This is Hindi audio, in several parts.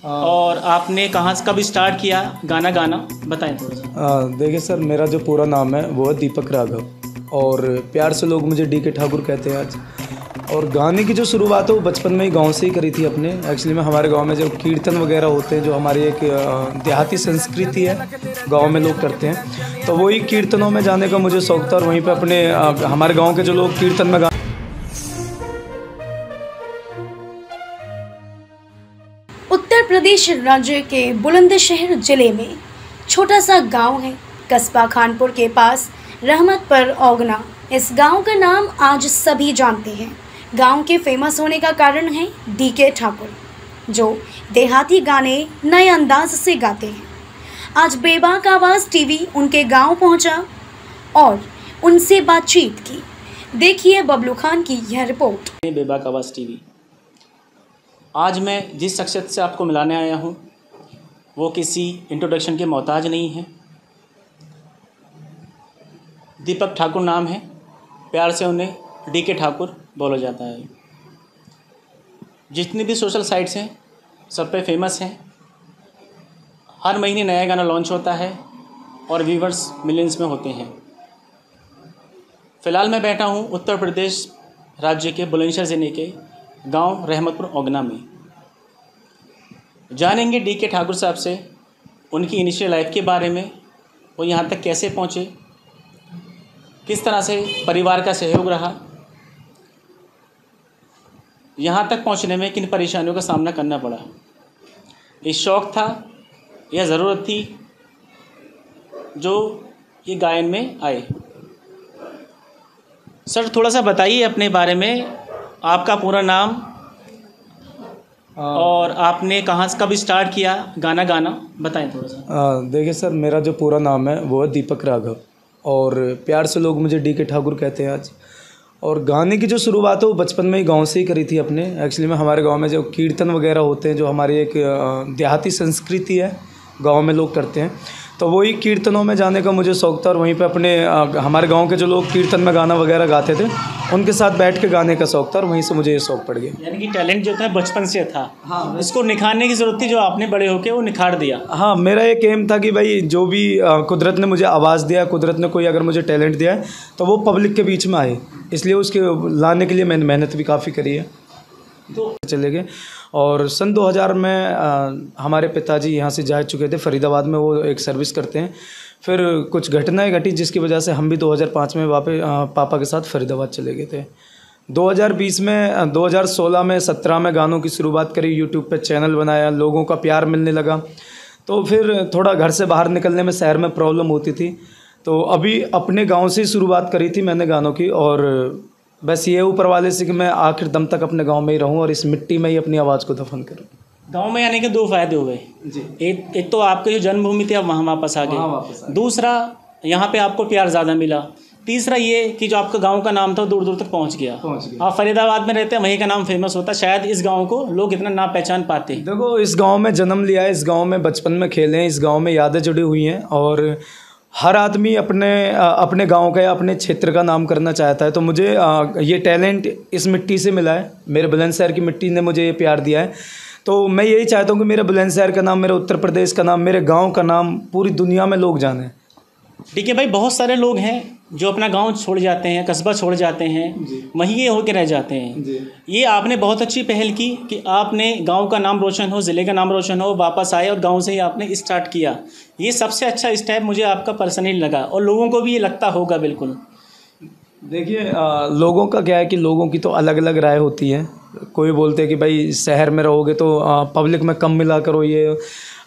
और आपने कहाँ कब स्टार्ट किया गाना गाना, बताएं थोड़ा सा। देखिए सर, मेरा जो पूरा नाम है वो है दीपक राघव और प्यार से लोग मुझे डी के ठाकुर कहते हैं आज। और गाने की जो शुरुआत है वो बचपन में ही गांव से ही करी थी अपने। एक्चुअली में हमारे गांव में जो कीर्तन वगैरह होते हैं, जो हमारी एक देहाती संस्कृति है, गांव में लोग करते हैं, तो वही कीर्तनों में जाने का मुझे शौक था। और वहीं पे अपने हमारे गाँव के जो लोग कीर्तन में उत्तर प्रदेश राज्य के बुलंदशहर जिले में छोटा सा गांव है, कस्बा खानपुर के पास रहमतपुर ओगना। इस गांव का नाम आज सभी जानते हैं। गांव के फेमस होने का कारण है डी के ठाकुर, जो देहाती गाने नए अंदाज से गाते हैं। आज बेबाक आवाज़ टीवी उनके गांव पहुंचा और उनसे बातचीत की। देखिए बबलू खान की यह रिपोर्ट। बेबाक आवाज़ टीवी। आज मैं जिस शख्सियत से आपको मिलाने आया हूँ वो किसी इंट्रोडक्शन के मोहताज नहीं है। दीपक ठाकुर नाम है, प्यार से उन्हें डी के ठाकुर बोला जाता है। जितनी भी सोशल साइट्स हैं सब पे फेमस हैं। हर महीने नया गाना लॉन्च होता है और व्यूवर्स मिलियंस में होते हैं। फ़िलहाल मैं बैठा हूँ उत्तर प्रदेश राज्य के बुलंदशहर ज़िले के गांव रहमतपुर ओगना में। जानेंगे डी के ठाकुर साहब से उनकी इनिशियल लाइफ के बारे में, वो यहाँ तक कैसे पहुँचे, किस तरह से परिवार का सहयोग रहा, यहाँ तक पहुँचने में किन परेशानियों का सामना करना पड़ा। ये शौक़ था या ज़रूरत थी जो ये गायन में आए। सर थोड़ा सा बताइए अपने बारे में, आपका पूरा नाम और आपने कहाँ कब स्टार्ट किया गाना गाना, बताएं थोड़ा सा। देखिए सर, मेरा जो पूरा नाम है वो है दीपक राघव और प्यार से लोग मुझे डी के ठाकुर कहते हैं आज। और गाने की जो शुरुआत है वो बचपन में ही गांव से ही करी थी अपने। एक्चुअली में हमारे गांव में जो कीर्तन वगैरह होते हैं, जो हमारी एक देहाती संस्कृति है, गांव में लोग करते हैं, तो वही कीर्तनों में जाने का मुझे शौक था। और वहीं पे अपने हमारे गांव के जो लोग कीर्तन में गाना वगैरह गाते थे उनके साथ बैठ के गाने का शौक था और वहीं से मुझे ये शौक पड़ गया। यानी कि टैलेंट जो था बचपन से था। हाँ, इसको निखारने की ज़रूरत थी, जो आपने बड़े होके वो निखार दिया। हाँ, मेरा एक एम था कि भाई जो भी कुदरत ने मुझे आवाज़ दिया, कुदरत ने कोई अगर मुझे टैलेंट दिया है तो वो पब्लिक के बीच में आए, इसलिए उसके लाने के लिए मैंने मेहनत भी काफ़ी करी है। तो चले गए और सन 2000 में हमारे पिताजी यहाँ से जा चुके थे फरीदाबाद में, वो एक सर्विस करते हैं। फिर कुछ घटनाएं घटी जिसकी वजह से हम भी 2005 में वापस पापा के साथ फरीदाबाद चले गए थे। 2020 में 2016 में 17 में गानों की शुरुआत करी, यूट्यूब पे चैनल बनाया, लोगों का प्यार मिलने लगा। तो फिर थोड़ा घर से बाहर निकलने में शहर में प्रॉब्लम होती थी, तो अभी अपने गाँव से ही शुरुआत करी थी मैंने गानों की। और बस ये ऊपर वाले से कि मैं आखिर दम तक अपने गांव में ही रहूं और इस मिट्टी में ही अपनी आवाज़ को दफन करूं। गांव में आने के दो फायदे हो गए जी। एक तो आपके जो जन्मभूमि थी आप वहाँ वापस आ गए, दूसरा यहाँ पे आपको प्यार ज़्यादा मिला, तीसरा ये कि जो आपका गांव का नाम था दूर दूर तक पहुँच गया। आप फरीदाबाद में रहते हैं, वहीं का नाम फेमस होता, शायद इस गाँव को लोग इतना ना पहचान पाते। देखो, इस गाँव में जन्म लिया है, इस गाँव में बचपन में खेले हैं, इस गाँव में यादें जुड़ी हुई हैं और हर आदमी अपने गांव का या अपने क्षेत्र का नाम करना चाहता है। तो मुझे ये टैलेंट इस मिट्टी से मिला है, मेरे बुलंदशहर की मिट्टी ने मुझे ये प्यार दिया है। तो मैं यही चाहता हूँ कि मेरे बुलंदशहर का नाम, मेरे उत्तर प्रदेश का नाम, मेरे गांव का नाम पूरी दुनिया में लोग जाने। ठीक है भाई, बहुत सारे लोग हैं जो अपना गांव छोड़ जाते हैं, कस्बा छोड़ जाते हैं, वहीं ये होकर रह जाते हैं। ये आपने बहुत अच्छी पहल की कि आपने गांव का नाम रोशन हो, ज़िले का नाम रोशन हो, वापस आए और गांव से ही आपने स्टार्ट किया। ये सबसे अच्छा स्टेप मुझे आपका पर्सनली लगा और लोगों को भी ये लगता होगा। बिल्कुल देखिए, लोगों का क्या है कि लोगों की तो अलग अलग राय होती है। कोई बोलते हैं कि भाई शहर में रहोगे तो पब्लिक में कम मिला करो। ये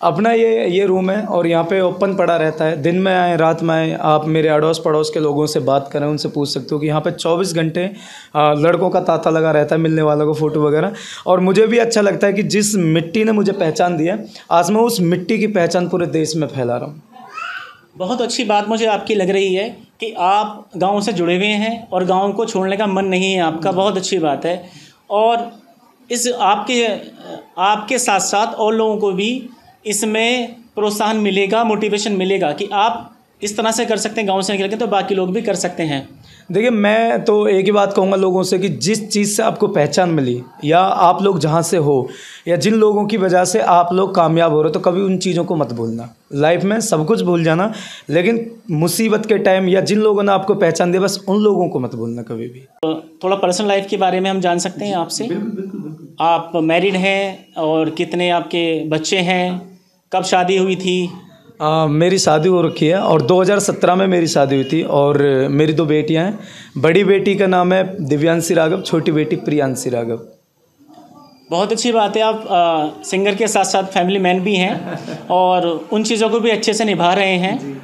अपना ये रूम है और यहाँ पे ओपन पड़ा रहता है, दिन में आए रात में आए, आप मेरे अड़ोस पड़ोस के लोगों से बात करें, उनसे पूछ सकते हो कि यहाँ पे 24 घंटे लड़कों का तांता लगा रहता है, मिलने वालों को फ़ोटो वगैरह। और मुझे भी अच्छा लगता है कि जिस मिट्टी ने मुझे पहचान दी है, आज मैं उस मिट्टी की पहचान पूरे देश में फैला रहा हूँ। बहुत अच्छी बात मुझे आपकी लग रही है कि आप गाँव से जुड़े हुए हैं और गाँव को छोड़ने का मन नहीं है आपका, बहुत अच्छी बात है। और इस आपके साथ साथ और लोगों को भी इसमें प्रोत्साहन मिलेगा, मोटिवेशन मिलेगा कि आप इस तरह से कर सकते हैं, गांव से निकल के तो बाकी लोग भी कर सकते हैं। देखिए, मैं तो एक ही बात कहूँगा लोगों से कि जिस चीज़ से आपको पहचान मिली या आप लोग जहाँ से हो या जिन लोगों की वजह से आप लोग कामयाब हो रहे हो, तो कभी उन चीज़ों को मत भूलना। लाइफ में सब कुछ भूल जाना, लेकिन मुसीबत के टाइम या जिन लोगों ने आपको पहचान दिया, बस उन लोगों को मत भूलना कभी भी। तो थोड़ा पर्सनल लाइफ के बारे में हम जान सकते हैं आपसे? बिल्कुल। आप मैरिड हैं और कितने आपके बच्चे हैं? कब शादी हुई थी? मेरी शादी हो रखी है और 2017 में मेरी शादी हुई थी और मेरी 2 बेटियां हैं। बड़ी बेटी का नाम है दिव्यांशी राघव, छोटी बेटी प्रियांशी राघव। बहुत अच्छी बात है, आप सिंगर के साथ साथ फैमिली मैन भी हैं और उन चीज़ों को भी अच्छे से निभा रहे हैं।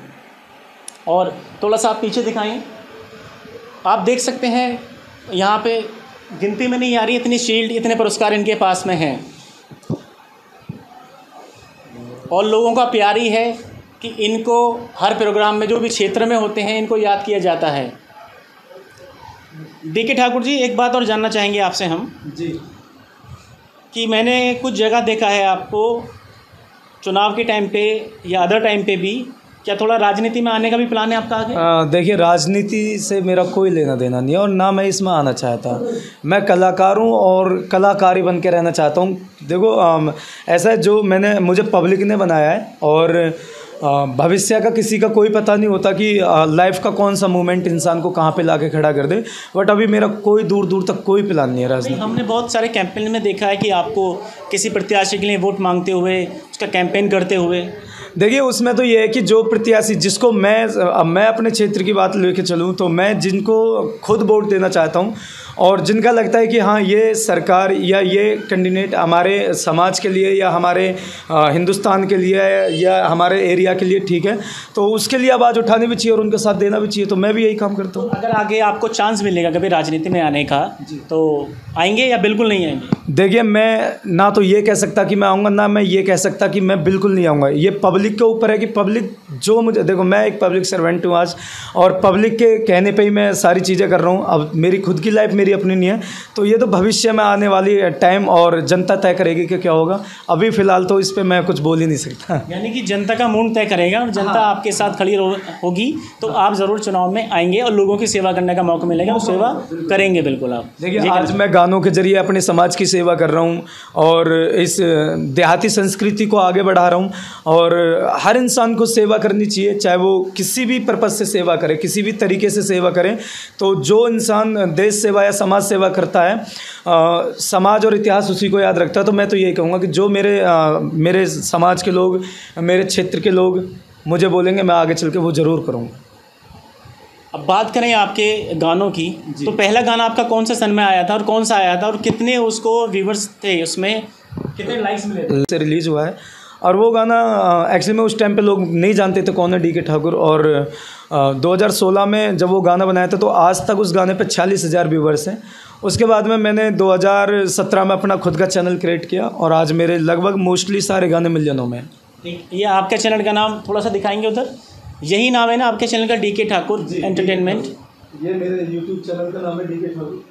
और थोड़ा सा आप पीछे दिखाएं, आप देख सकते हैं यहाँ पे गिनती में नहीं आ रही, इतनी शील्ड, इतने पुरस्कार इनके पास में हैं और लोगों का प्यार ही है कि इनको हर प्रोग्राम में जो भी क्षेत्र में होते हैं इनको याद किया जाता है। डीके ठाकुर जी, एक बात और जानना चाहेंगे आपसे हम जी कि मैंने कुछ जगह देखा है आपको चुनाव के टाइम पे या अदर टाइम पे भी, क्या थोड़ा राजनीति में आने का भी प्लान है आपका आगे? देखिए, राजनीति से मेरा कोई लेना देना नहीं है और ना मैं इसमें आना चाहता। मैं कलाकार हूँ और कलाकारी बन के रहना चाहता हूँ। देखो, ऐसा है, जो मुझे पब्लिक ने बनाया है और भविष्य का किसी का कोई पता नहीं होता कि लाइफ का कौन सा मोमेंट इंसान को कहाँ पे लाके खड़ा कर दे। बट अभी मेरा कोई दूर दूर तक कोई प्लान नहीं है राजनीति। हमने बहुत सारे कैंपेन में देखा है कि आपको किसी प्रत्याशी के लिए वोट मांगते हुए, उसका कैंपेन करते हुए। देखिए, उसमें तो ये है कि जो प्रत्याशी जिसको मैं अपने क्षेत्र की बात लेके चलूँ तो मैं जिनको खुद वोट देना चाहता हूँ और जिनका लगता है कि हाँ, ये सरकार या ये कैंडिडेट हमारे समाज के लिए या हमारे हिंदुस्तान के लिए या हमारे एरिया के लिए ठीक है, तो उसके लिए आवाज़ उठानी भी चाहिए और उनका साथ देना भी चाहिए। तो मैं भी यही काम करता हूँ। अगर आगे आपको चांस मिलेगा कभी राजनीति में आने का, तो आएंगे या बिल्कुल नहीं आएंगे? देखिए, मैं ना तो ये कह सकता कि मैं आऊँगा, ना मैं ये कह सकता कि मैं बिल्कुल नहीं आऊँगा। ये पब्लिक के ऊपर है कि पब्लिक जो मुझे, देखो, मैं एक पब्लिक सर्वेंट हूँ आज और पब्लिक के कहने पे ही मैं सारी चीज़ें कर रहा हूँ। अब मेरी खुद की लाइफ मेरी अपनी नहीं है, तो ये तो भविष्य में आने वाली टाइम और जनता तय करेगी कि क्या होगा। अभी फ़िलहाल तो इस पर मैं कुछ बोल ही नहीं सकता। यानी कि जनता का मूड तय करेगा और जनता आपके साथ खड़ी होगी तो आप ज़रूर चुनाव में आएंगे और लोगों की सेवा करने का मौका मिलेगा, वो सेवा करेंगे बिल्कुल आप। देखिए, आज मैं गानों के जरिए अपने समाज की सेवा कर रहा हूँ और इस देहाती संस्कृति को आगे बढ़ा रहा हूँ और हर इंसान को सेवा करनी चाहिए, चाहे वो किसी भी पर्पज़ से सेवा करे, किसी भी तरीके से सेवा करें। तो जो इंसान देश सेवा या समाज सेवा करता है, समाज और इतिहास उसी को याद रखता है। तो मैं तो यही कहूँगा कि जो मेरे समाज के लोग, मेरे क्षेत्र के लोग मुझे बोलेंगे, मैं आगे चल के वो ज़रूर करूँगा। अब बात करें आपके गानों की, तो पहला गाना आपका कौन सा सन में आया था और कौन सा आया था और कितने उसको व्यूवर्स थे, उसमें कितने लाइक्स मिले थे? से रिलीज़ हुआ है और वो गाना एक्चुअली में उस टाइम पे लोग नहीं जानते थे कौन है डीके ठाकुर। और 2016 में जब वो गाना बनाया था तो आज तक उस गाने पे 46,000 व्यूवर्स हैं। उसके बाद में मैंने 2017 में अपना खुद का चैनल क्रिएट किया और आज मेरे लगभग मोस्टली सारे गाने मिलियनों में। ये आपके चैनल का नाम थोड़ा सा दिखाएंगे उधर? यही नाम है ना आपके चैनल का, डीके ठाकुर एंटरटेनमेंट? ये मेरे यूट्यूब चैनल का नाम है डीके ठाकुर।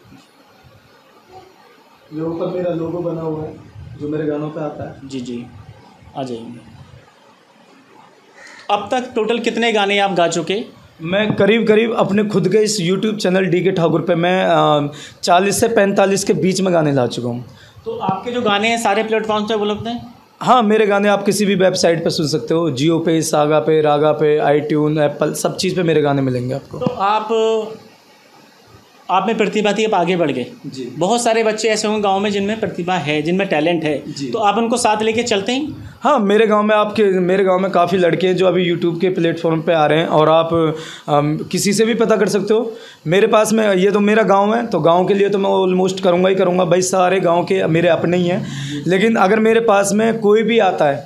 जो ऊपर मेरा लोगो बना हुआ है जो मेरे गानों पे आता है। जी, आ जाइए। अब तक टोटल कितने गाने आप गा चुके? मैं करीब अपने खुद के इस यूट्यूब चैनल डीके ठाकुर पे मैं 40 से 45 के बीच में गाने ला चुका हूँ। तो आपके जो गाने हैं सारे प्लेटफॉर्म पे उपलब्ध हैं? हाँ, मेरे गाने आप किसी भी वेबसाइट पे सुन सकते हो, जियो पे, सागा पे, रागा पे, आईट्यून, एप्पल, सब चीज़ पे मेरे गाने मिलेंगे आपको। तो आप में प्रतिभा थी, आप आगे बढ़ गए जी। बहुत सारे बच्चे ऐसे होंगे गांव में जिनमें प्रतिभा है, जिनमें टैलेंट है, तो आप उनको साथ लेके चलते हैं? हाँ, मेरे गांव में काफ़ी लड़के हैं जो अभी यूट्यूब के प्लेटफॉर्म पे आ रहे हैं और आप किसी से भी पता कर सकते हो। मेरे पास में, ये तो मेरा गांव है तो गांव के लिए तो मैं ऑलमोस्ट करूँगा ही करूँगा भाई, सारे गांव के मेरे अपने ही हैं। लेकिन अगर मेरे पास में कोई भी आता है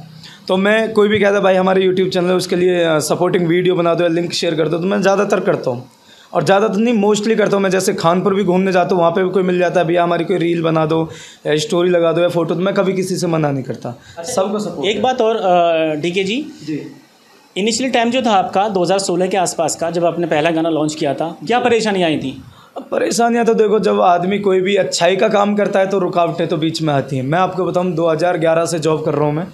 तो मैं, कोई भी कहता है भाई हमारे यूट्यूब चैनल है उसके लिए सपोर्टिंग वीडियो बना दो या लिंक शेयर कर दो, तो मैं ज़्यादातर करता हूँ। और ज़्यादातर नहीं, मोस्टली करता हूँ मैं। जैसे खानपुर भी घूमने जाता हूँ, वहाँ पे भी कोई मिल जाता है, भैया हमारी कोई रील बना दो या स्टोरी लगा दो या फोटो, तो मैं कभी किसी से मना नहीं करता। सबको सपोर्ट। एक बात और डीके जी, इनिशियली टाइम जो था आपका 2016 के आसपास का, जब आपने पहला गाना लॉन्च किया था, क्या परेशानियाँ आई थी? परेशानियाँ तो देखो, जब आदमी कोई भी अच्छाई का काम करता है तो रुकावटें तो बीच में आती हैं। मैं आपको बताऊँ 2011 से जॉब कर रहा हूँ मैं,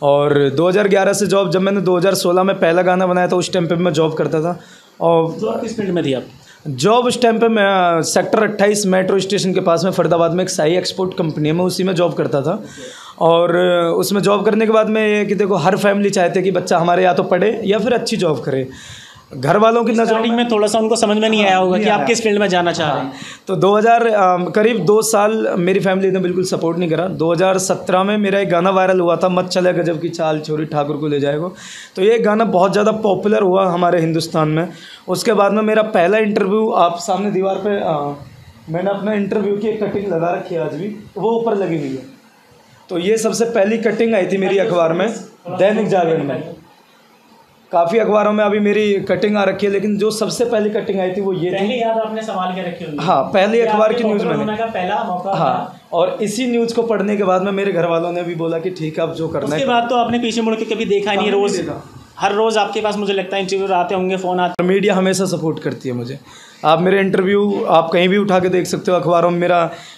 और 2011 से जॉब, जब मैंने 2016 में पहला गाना बनाया था उस टाइम पे मैं जॉब करता था। और किस फील्ड में थी आप? जॉब उस टाइम पे मैं सेक्टर 28 मेट्रो स्टेशन के पास में फरीदाबाद में एक साई एक्सपोर्ट कंपनी है, मैं उसी में जॉब करता था। और उसमें जॉब करने के बाद में ये कि देखो हर फैमिली चाहते कि बच्चा हमारे या तो पढ़े या फिर अच्छी जॉब करे। घर वालों की नज़र में थोड़ा सा उनको समझ में नहीं आया होगा कि आप किस फील्ड में जाना चाह रहे हैं। तो 2000 करीब 2 साल मेरी फैमिली ने बिल्कुल सपोर्ट नहीं करा। 2017 में मेरा एक गाना वायरल हुआ था, मत चले गजब की चाल छोरी ठाकुर को ले जाएगा। तो ये गाना बहुत ज़्यादा पॉपुलर हुआ हमारे हिंदुस्तान में। उसके बाद में मेरा पहला इंटरव्यू, आप सामने दीवार पर मैंने अपना इंटरव्यू की एक कटिंग लगा रखी है आज भी, वो ऊपर लगी हुई है। तो ये सबसे पहली कटिंग आई थी मेरी अखबार में, दैनिक जागरण में। काफ़ी अखबारों में अभी मेरी कटिंग आ रखी है, लेकिन जो सबसे पहली कटिंग आई थी वो ये थी। याद आपने संभाल के रखी होगी। हाँ, पहली अखबार की न्यूज़ मैंने पहला मौका। हाँ, और इसी न्यूज़ को पढ़ने के बाद में मेरे घर वालों ने भी बोला कि ठीक है अब जो करना है। उसके बाद तो आपने पीछे मुड़ के कभी देखा नहीं, रोज़ हर रोज़ आपके पास मुझे लगता है इंटरव्यू आते होंगे, फ़ोन आते। मीडिया हमेशा सपोर्ट करती है मुझे। आप मेरे इंटरव्यू आप कहीं भी उठा के देख सकते हो अखबारों में।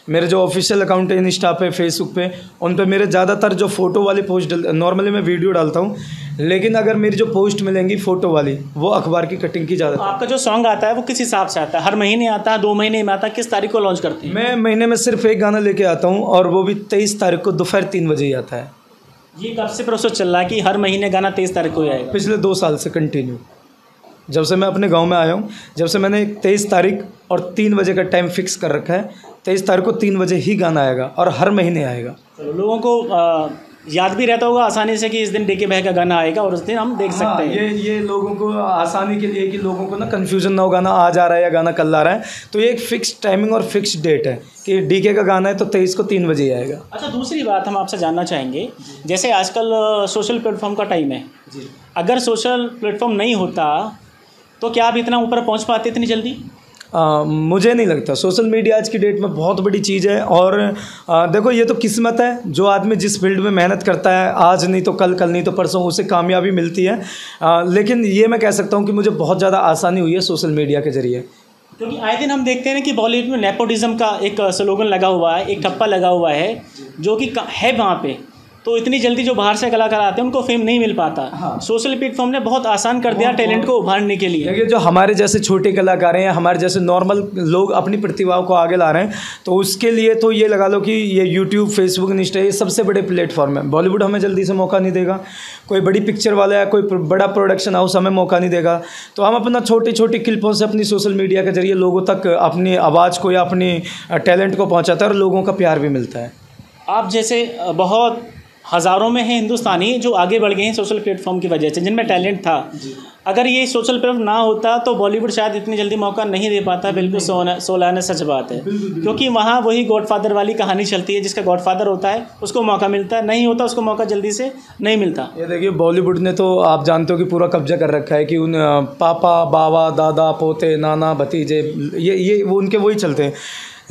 मेरे जो ऑफिशियल अकाउंट है इंस्टा पे, फेसबुक पे, उन पे मेरे ज़्यादातर जो फ़ोटो वाली पोस्ट नॉर्मली मैं वीडियो डालता हूँ, लेकिन अगर मेरी जो पोस्ट मिलेंगी फ़ोटो वाली वो अखबार की कटिंग की ज़्यादा। आपका जो सॉन्ग आता है वो किस हिसाब से आता है? हर महीने आता है, 2 महीने में आता है, किस तारीख को लॉन्च करते हैं? मैं महीने में सिर्फ एक गाना लेके आता हूँ, और वो भी 23 तारीख को दोपहर 3 बजे ही आता है। ये कब से प्रोसेस चल रहा है कि हर महीने गाना 23 तारीख को ही आएगा? पिछले 2 साल से कंटिन्यू, जब से मैं अपने गांव में आया हूं, जब से मैंने 23 तारीख और 3 बजे का टाइम फिक्स कर रखा है। 23 तारीख को 3 बजे ही गाना आएगा और हर महीने आएगा। लोगों को याद भी रहता होगा आसानी से कि इस दिन डीके भाई का गाना आएगा और उस दिन हम देख सकते हैं। ये लोगों को आसानी के लिए कि लोगों को ना कन्फ्यूजन ना हो, गाना आज आ रहा है या गाना कल आ रहा है। तो ये एक फिक्स टाइमिंग और फिक्स डेट है कि डीके का गाना है तो 23 को 3 बजे ही आएगा। अच्छा, दूसरी बात हम आपसे जानना चाहेंगे, जैसे आजकल सोशल प्लेटफॉर्म का टाइम है, अगर सोशल प्लेटफॉर्म नहीं होता तो क्या आप इतना ऊपर पहुंच पाते इतनी जल्दी? मुझे नहीं लगता। सोशल मीडिया आज की डेट में बहुत बड़ी चीज़ है। और देखो ये तो किस्मत है, जो आदमी जिस फील्ड में मेहनत करता है, आज नहीं तो कल, कल नहीं तो परसों उसे कामयाबी मिलती है। लेकिन ये मैं कह सकता हूँ कि मुझे बहुत ज़्यादा आसानी हुई है सोशल मीडिया के ज़रिए। क्योंकि आए दिन हम देखते हैं ना कि बॉलीवुड में नेपोटिज्म का एक स्लोगन लगा हुआ है, एक ठप्पा लगा हुआ है, जो कि है वहाँ पे। तो इतनी जल्दी जो बाहर से कलाकार आते हैं उनको फेम नहीं मिल पाता। हाँ। सोशल प्लेटफॉर्म ने बहुत आसान कर दिया टैलेंट को उभारने के लिए। देखिए, जो हमारे जैसे छोटे कलाकार हैं या हमारे जैसे नॉर्मल लोग अपनी प्रतिभाओं को आगे ला रहे हैं, तो उसके लिए तो ये लगा लो कि ये यूट्यूब, फेसबुक, इंस्टा, ये सबसे बड़े प्लेटफॉर्म है। बॉलीवुड हमें जल्दी से मौका नहीं देगा, कोई बड़ी पिक्चर वाला या कोई बड़ा प्रोडक्शन हाउस हमें मौका नहीं देगा। तो हम अपना छोटी छोटी क्लिपों से अपनी सोशल मीडिया के जरिए लोगों तक अपनी आवाज़ को या अपनी टैलेंट को पहुँचाता है और लोगों का प्यार भी मिलता है। आप जैसे बहुत हज़ारों में हैं हिंदुस्तानी जो आगे बढ़ गए हैं सोशल प्लेटफॉर्म की वजह से, जिनमें टैलेंट था। अगर ये सोशल प्लेटफॉर्म ना होता तो बॉलीवुड शायद इतनी जल्दी मौका नहीं दे पाता। बिल्कुल सोलाना सच बात है। क्योंकि वहाँ वही गॉडफादर वाली कहानी चलती है, जिसका गॉडफादर होता है उसको मौका मिलता है, नहीं होता उसको मौका जल्दी से नहीं मिलता। ये देखिए, बॉलीवुड ने तो आप जानते हो कि पूरा कब्जा कर रखा है कि उन पापा, बाबा, दादा, पोते, नाना, भतीजे, ये वो उनके वही चलते हैं।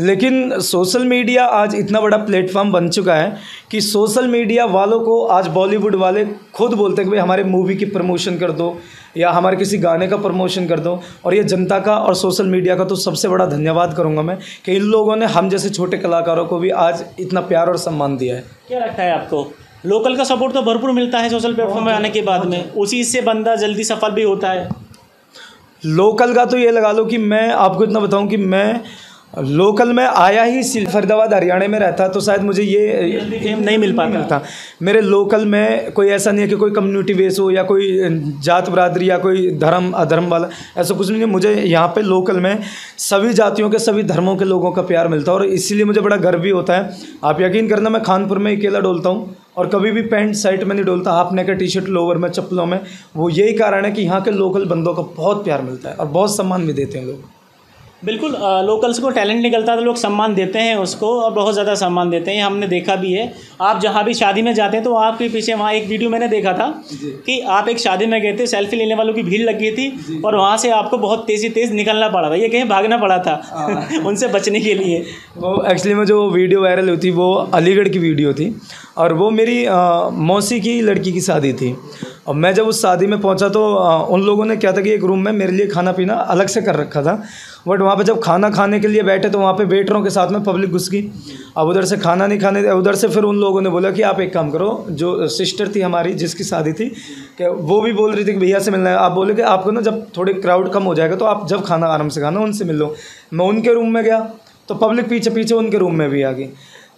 लेकिन सोशल मीडिया आज इतना बड़ा प्लेटफॉर्म बन चुका है कि सोशल मीडिया वालों को आज बॉलीवुड वाले खुद बोलते हैं कि भाई हमारे मूवी की प्रमोशन कर दो या हमारे किसी गाने का प्रमोशन कर दो। और ये जनता का और सोशल मीडिया का तो सबसे बड़ा धन्यवाद करूंगा मैं कि इन लोगों ने हम जैसे छोटे कलाकारों को भी आज इतना प्यार और सम्मान दिया है। क्या लगता है आपको, लोकल का सपोर्ट तो भरपूर मिलता है सोशल प्लेटफॉर्म में आने के बाद में, उसी से बंदा जल्दी सफल भी होता है? लोकल का तो ये लगा लो कि मैं आपको इतना बताऊँ कि मैं लोकल में आया ही फरीदाबाद हरियाणा में रहता, तो शायद मुझे ये फेम नहीं मिल पाता था। मेरे लोकल में कोई ऐसा नहीं है कि कोई कम्युनिटी बेस हो या कोई जात बरादरी या कोई धर्म अधर्म वाला, ऐसा कुछ नहीं है। मुझे यहाँ पे लोकल में सभी जातियों के, सभी धर्मों के लोगों का प्यार मिलता है और इसीलिए मुझे बड़ा गर्व भी होता है। आप यकीन करना, मैं खानपुर में अकेला डोलता हूँ और कभी भी पैंट शर्ट में नहीं डोलता, हाफ नेकर, टी शर्ट, लोवर में, चप्पलों में। वो यही कारण है कि यहाँ के लोकल बंदों का बहुत प्यार मिलता है और बहुत सम्मान भी देते हैं लोग। बिल्कुल, लोकल्स को टैलेंट निकलता है तो लोग सम्मान देते हैं उसको, और बहुत ज़्यादा सम्मान देते हैं। हमने देखा भी है, आप जहाँ भी शादी में जाते हैं तो आपके पीछे वहाँ एक वीडियो मैंने देखा था कि आप एक शादी में गए थे, सेल्फी लेने वालों की भीड़ लग गई थी और वहाँ से आपको बहुत तेज़ निकलना पड़ा था, ये कहीं भागना पड़ा था उनसे बचने के लिए। वो एक्चुअली में जो वीडियो वायरल हुई थी वो अलीगढ़ की वीडियो थी और वो मेरी मौसी की लड़की की शादी थी। और मैं जब उस शादी में पहुंचा तो उन लोगों ने क्या था कि एक रूम में मेरे लिए खाना पीना अलग से कर रखा था, बट वहाँ पे जब खाना खाने के लिए बैठे तो वहाँ पे वेटरों के साथ में पब्लिक घुस गई। अब उधर से खाना नहीं खाने, उधर से फिर उन लोगों ने बोला कि आप एक काम करो, जो सिस्टर थी हमारी जिसकी शादी थी, कि वो भी बोल रही थी कि भैया से मिलना है, आप बोले कि आपको ना जब थोड़ी क्राउड कम हो जाएगा तो आप जब खाना आराम से खाना उनसे मिल लो। मैं उनके रूम में गया तो पब्लिक पीछे पीछे उनके रूम में भी आ गई।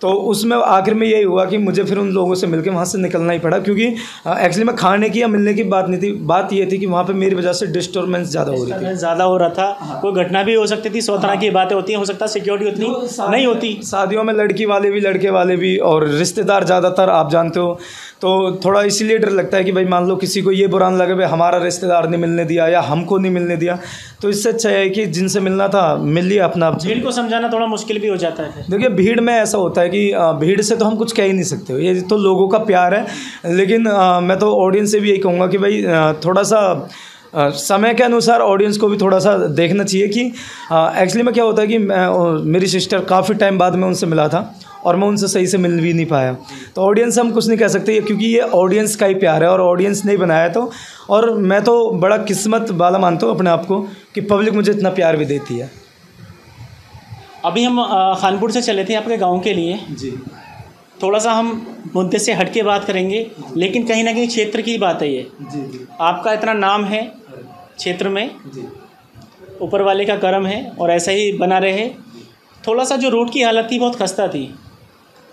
तो उसमें आखिर में यही हुआ कि मुझे फिर उन लोगों से मिलकर वहाँ से निकलना ही पड़ा, क्योंकि एक्चुअली मैं खाने की या मिलने की बात नहीं थी, बात ये थी कि वहाँ पे मेरी वजह से डिस्टर्बेंस ज़्यादा हो रही थी, ज़्यादा हो रहा था। कोई घटना भी हो सकती थी, 100 तरह की बातें होती हैं, हो सकता है सिक्योरिटी उतनी नहीं होती। शादियों में लड़की वाले भी लड़के वाले भी और रिश्तेदार ज़्यादातर आप जानते हो, तो थोड़ा इसीलिए डर लगता है कि भाई मान लो किसी को ये बुरा न लगे भाई हमारा रिश्तेदार नहीं मिलने दिया या हमको नहीं मिलने दिया, तो इससे अच्छा है कि जिनसे मिलना था मिल लिया अपना। भीड़ को समझाना थोड़ा मुश्किल भी हो जाता है। देखिए भीड़ में ऐसा होता है कि भीड़ से तो हम कुछ कह ही नहीं सकते, ये तो लोगों का प्यार है, लेकिन मैं तो ऑडियंस से भी यही कहूँगा कि भाई थोड़ा सा समय के अनुसार ऑडियंस को भी थोड़ा सा देखना चाहिए कि एक्चुअली में क्या होता है कि मेरी सिस्टर काफ़ी टाइम बाद में उनसे मिला था और मैं उनसे सही से मिल भी नहीं पाया, तो ऑडियंस हम कुछ नहीं कह सकते क्योंकि ये ऑडियंस का ही प्यार है और ऑडियंस नहीं बनाया तो। और मैं तो बड़ा किस्मत वाला मानता हूँ अपने आप को कि पब्लिक मुझे इतना प्यार भी देती है। अभी हम खानपुर से चले थे आपके गाँव के लिए जी, थोड़ा सा हम मुद्दे से हट के बात करेंगे, लेकिन कहीं ना कहीं क्षेत्र की बात है ये। जी, आपका इतना नाम है क्षेत्र में, जी, ऊपर वाले का करम है और ऐसा ही बना रहे। थोड़ा सा जो रोड की हालत थी बहुत खस्ता थी,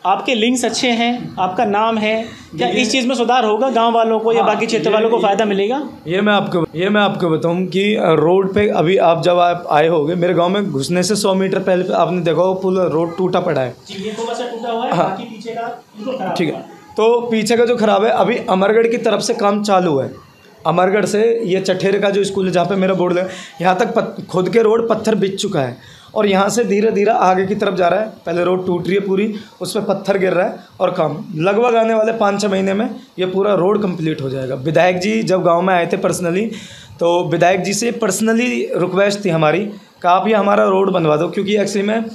आपके लिंक्स अच्छे हैं, आपका नाम है, क्या इस चीज़ में सुधार होगा? गांव वालों को या बाकी क्षेत्र वालों को फ़ायदा मिलेगा? ये मैं आपको बताऊं कि रोड पे अभी आप जब आप आए होगे मेरे गांव में घुसने से 100 मीटर पहले आपने देखा हो पूरा रोड टूटा पड़ा है। ये थोड़ा सा टूटा हुआ है, हाँ, बाकी पीछे का ठीक है। तो पीछे का जो खराब है अभी अमरगढ़ की तरफ से काम चालू है। अमरगढ़ से ये चठेरे का जो स्कूल है जहाँ पे मेरा बोर्ड है, यहाँ तक खुद के रोड पत्थर बिछ चुका है और यहाँ से धीरे धीरे आगे की तरफ जा रहा है। पहले रोड टूट रही है पूरी, उस पर पत्थर गिर रहा है और काम लगभग आने वाले 5-6 महीने में ये पूरा रोड कंप्लीट हो जाएगा। विधायक जी जब गांव में आए थे पर्सनली, तो विधायक जी से पर्सनली रिक्वेस्ट थी हमारी कि आप ये हमारा रोड बनवा दो, क्योंकि एक्चुअली में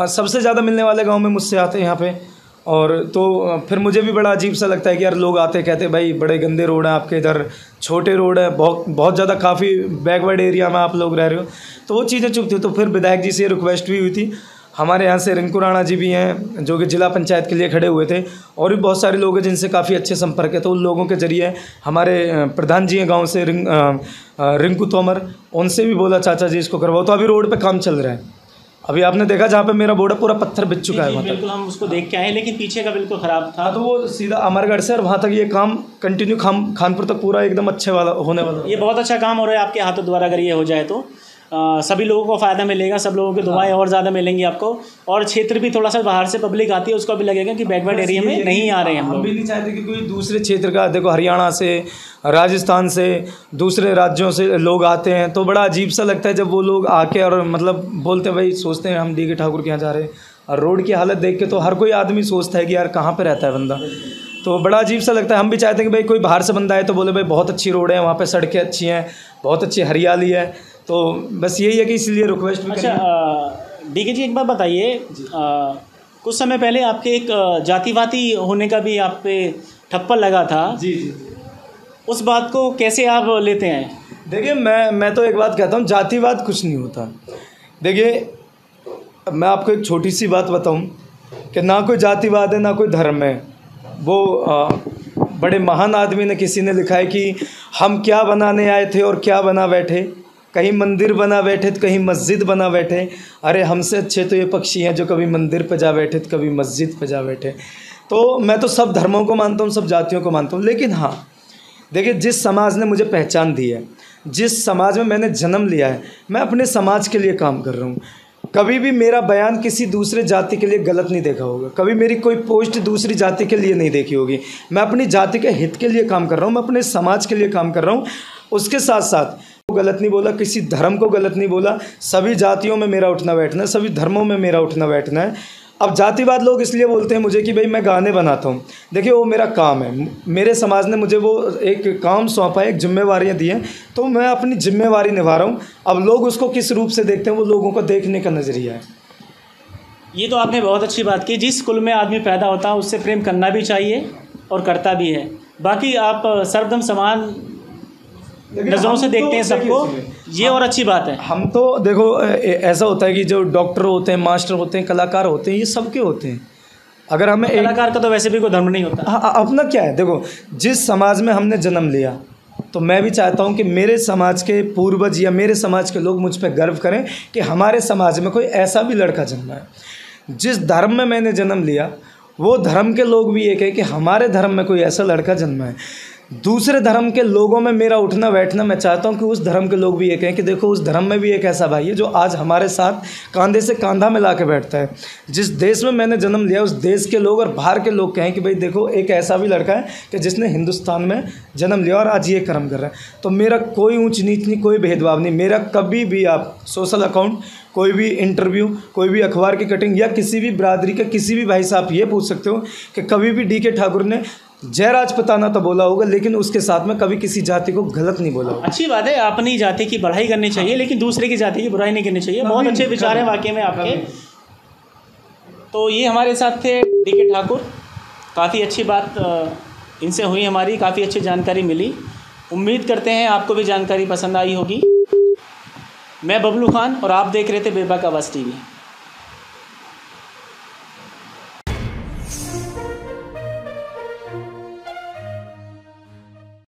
सबसे ज़्यादा मिलने वाले गाँव में मुझसे आते हैं यहाँ पर। और तो फिर मुझे भी बड़ा अजीब सा लगता है कि यार लोग आते कहते भाई बड़े गंदे रोड हैं आपके इधर, छोटे रोड है, बहुत ज़्यादा काफ़ी बैकवर्ड एरिया में आप लोग रह रहे हो, तो वो चीज़ें चुभती। तो फिर विधायक जी से रिक्वेस्ट भी हुई थी। हमारे यहाँ से रिंकू राणा जी भी हैं जो कि जिला पंचायत के लिए खड़े हुए थे, और भी बहुत सारे लोग हैं जिनसे काफ़ी अच्छे संपर्क है, तो उन लोगों के जरिए हमारे प्रधान जी हैं गाँव से रिंकू तोमर, उनसे भी बोला चाचा जी इसको करवाओ। तो अभी रोड पर काम चल रहा है। अभी आपने देखा जहाँ पे मेरा बोर्ड है पूरा पत्थर बिछ चुका है। बिल्कुल हम उसको देख के आए, लेकिन पीछे का बिल्कुल ख़राब था। तो वो सीधा अमरगढ़ से और वहाँ तक ये काम कंटिन्यू खानपुर तक पूरा एकदम अच्छे वाला होने वाला। ये बहुत अच्छा काम हो रहा है आपके हाथों द्वारा, अगर ये हो जाए तो सभी लोगों को फ़ायदा मिलेगा, सब लोगों की दुआएं और ज़्यादा मिलेंगी आपको, और क्षेत्र भी थोड़ा सा बाहर से पब्लिक आती है उसको भी लगेगा कि बैकवर्ड एरिया में नहीं आ रहे हैं हम लोग। भी नहीं चाहते कि कोई दूसरे क्षेत्र का, देखो हरियाणा से, राजस्थान से, दूसरे राज्यों से लोग आते हैं, तो बड़ा अजीब सा लगता है जब वो लोग आके और मतलब बोलते भाई सोचते हैं हम डी.के. ठाकुर के यहाँ जा रहे हैं, और रोड की हालत देख के तो हर कोई आदमी सोचता है कि यार कहाँ पर रहता है बंदा, तो बड़ा अजीब सा लगता है। हम भी चाहते हैं कि भाई कोई बाहर से बंदा आए तो बोले भाई बहुत अच्छी रोड है, वहाँ पे सड़कें अच्छी हैं, बहुत अच्छी हरियाली है, तो बस यही है कि इसलिए रिक्वेस्ट भी। अच्छा डी.के. जी एक बात बताइए, कुछ समय पहले आपके एक जातिवादी होने का भी आप पे ठप्पा लगा था। जी जी, उस बात को कैसे आप लेते हैं? देखिए मैं तो एक बात कहता हूँ, जातिवाद कुछ नहीं होता। देखिए मैं आपको एक छोटी सी बात बताऊँ कि ना कोई जातिवाद है ना कोई धर्म है। वो बड़े महान आदमी ने किसी ने लिखा है कि हम क्या बनाने आए थे और क्या बना बैठे, कहीं मंदिर बना बैठे तो कहीं मस्जिद बना बैठे, अरे हमसे अच्छे तो ये पक्षी हैं जो कभी मंदिर पे जा बैठे तो कभी मस्जिद पे जा बैठे। तो मैं तो सब धर्मों को मानता हूँ, सब जातियों को मानता हूँ, लेकिन हाँ देखिए जिस समाज ने मुझे पहचान दी है, जिस समाज में मैंने जन्म लिया है, मैं अपने समाज के लिए काम कर रहा हूँ। कभी भी मेरा बयान किसी दूसरे जाति के लिए गलत नहीं देखा होगा, कभी मेरी कोई पोस्ट दूसरी जाति के लिए नहीं देखी होगी। मैं अपनी जाति के हित के लिए काम कर रहा हूँ, मैं अपने समाज के लिए काम कर रहा हूँ। उसके साथ साथ गलत नहीं बोला, किसी धर्म को गलत नहीं बोला, सभी जातियों में मेरा उठना बैठना है, सभी धर्मों में मेरा उठना बैठना है। अब जातिवाद लोग इसलिए बोलते हैं मुझे कि भाई मैं गाने बनाता हूँ, देखिए वो मेरा काम है, मेरे समाज ने मुझे वो एक काम सौंपा है, एक जिम्मेवारियाँ दी हैं, तो मैं अपनी जिम्मेवारी निभा रहा हूँ। अब लोग उसको किस रूप से देखते हैं वो लोगों को देखने का नज़रिया है। ये तो आपने बहुत अच्छी बात की, जिस कुल में आदमी पैदा होता है उससे प्रेम करना भी चाहिए और करता भी है। बाकी आप सर्वधर्म समान नज़रों से देखते हैं सबको, ये और अच्छी बात है। हम तो देखो ऐसा होता है कि जो डॉक्टर होते हैं, मास्टर होते हैं, कलाकार होते हैं, ये सबके होते हैं। अगर हमें कलाकार का तो वैसे भी कोई धर्म नहीं होता। हाँ, अपना क्या है, देखो जिस समाज में हमने जन्म लिया, तो मैं भी चाहता हूँ कि मेरे समाज के पूर्वज या मेरे समाज के लोग मुझ पर गर्व करें कि हमारे समाज में कोई ऐसा भी लड़का जन्मा है। जिस धर्म में मैंने जन्म लिया वो धर्म के लोग भी ये कहें कि हमारे धर्म में कोई ऐसा लड़का जन्मा है। दूसरे धर्म के लोगों में मेरा उठना बैठना, मैं चाहता हूं कि उस धर्म के लोग भी ये कहें कि देखो उस धर्म में भी एक ऐसा भाई है जो आज हमारे साथ कंधे से कंधा मिला के बैठता है। जिस देश में मैंने जन्म लिया उस देश के लोग और बाहर के लोग कहें कि भाई देखो एक ऐसा भी लड़का है कि जिसने हिंदुस्तान में जन्म लिया और आज ये कर्म कर रहा है। तो मेरा कोई ऊँच नीच नहीं, कोई भेदभाव नहीं। मेरा कभी भी आप सोशल अकाउंट, कोई भी इंटरव्यू, कोई भी अखबार की कटिंग या किसी भी बरादरी के किसी भी भाई से आप ये पूछ सकते हो कि कभी भी डी के ठाकुर ने जय राजपताना तो बोला होगा, लेकिन उसके साथ में कभी किसी जाति को गलत नहीं बोला होगा। अच्छी बात है, अपनी जाति की बढ़ाई करनी चाहिए, लेकिन दूसरे की जाति की बुराई नहीं करनी चाहिए। बहुत अच्छे विचार हैं वाकई में आपके। तो ये हमारे साथ थे डी के ठाकुर। काफ़ी अच्छी बात इनसे हुई हमारी, काफ़ी अच्छी जानकारी मिली। उम्मीद करते हैं आपको भी जानकारी पसंद आई होगी। मैं बबलू खान और आप देख रहे थे बेबाक आवाज़ टीवी।